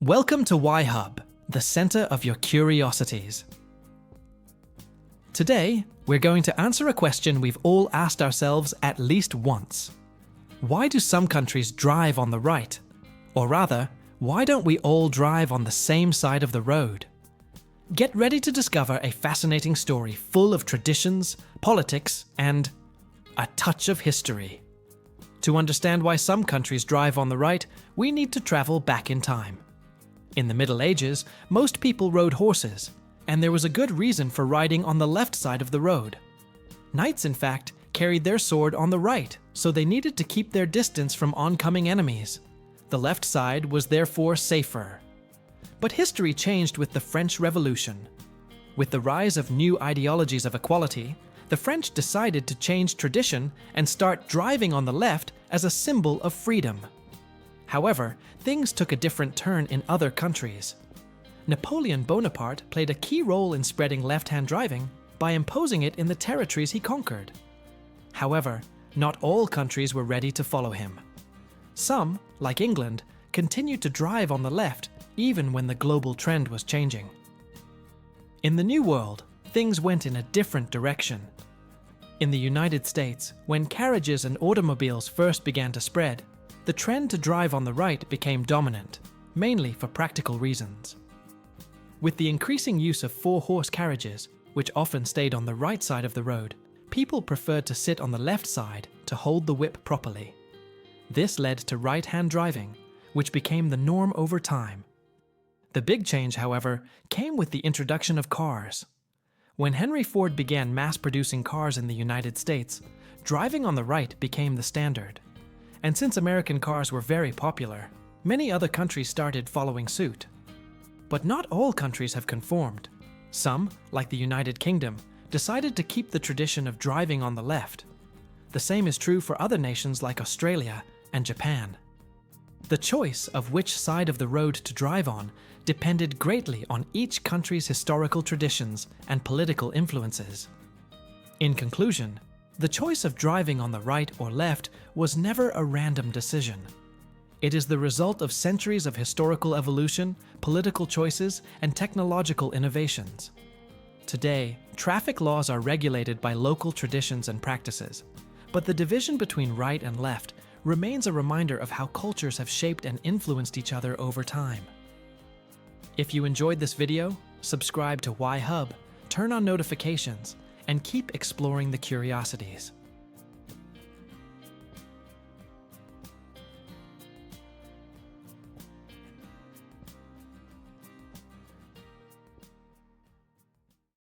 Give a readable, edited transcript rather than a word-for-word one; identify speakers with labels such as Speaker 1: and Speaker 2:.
Speaker 1: Welcome to 𝐬𝐻UB, the center of your curiosities. Today, we're going to answer a question we've all asked ourselves at least once. Why do some countries drive on the right? Or rather, why don't we all drive on the same side of the road? Get ready to discover a fascinating story full of traditions, politics, and a touch of history. To understand why some countries drive on the right, we need to travel back in time. In the Middle Ages, most people rode horses, and there was a good reason for riding on the left side of the road. Knights, in fact, carried their sword on the right, so they needed to keep their distance from oncoming enemies. The left side was therefore safer. But history changed with the French Revolution. With the rise of new ideologies of equality, the French decided to change tradition and start driving on the left as a symbol of freedom. However, things took a different turn in other countries. Napoleon Bonaparte played a key role in spreading left-hand driving by imposing it in the territories he conquered. However, not all countries were ready to follow him. Some, like England, continued to drive on the left even when the global trend was changing. In the New World, things went in a different direction. In the United States, when carriages and automobiles first began to spread, the trend to drive on the right became dominant, mainly for practical reasons. With the increasing use of four-horse carriages, which often stayed on the right side of the road, people preferred to sit on the left side to hold the whip properly. This led to right-hand driving, which became the norm over time. The big change, however, came with the introduction of cars. When Henry Ford began mass-producing cars in the United States, driving on the right became the standard. And since American cars were very popular, many other countries started following suit. But not all countries have conformed. Some, like the United Kingdom, decided to keep the tradition of driving on the left. The same is true for other nations like Australia and Japan. The choice of which side of the road to drive on depended greatly on each country's historical traditions and political influences. In conclusion, the choice of driving on the right or left was never a random decision. It is the result of centuries of historical evolution, political choices, and technological innovations. Today, traffic laws are regulated by local traditions and practices, but the division between right and left remains a reminder of how cultures have shaped and influenced each other over time. If you enjoyed this video, subscribe to 𝐬𝐻UB, turn on notifications, and keep exploring the curiosities.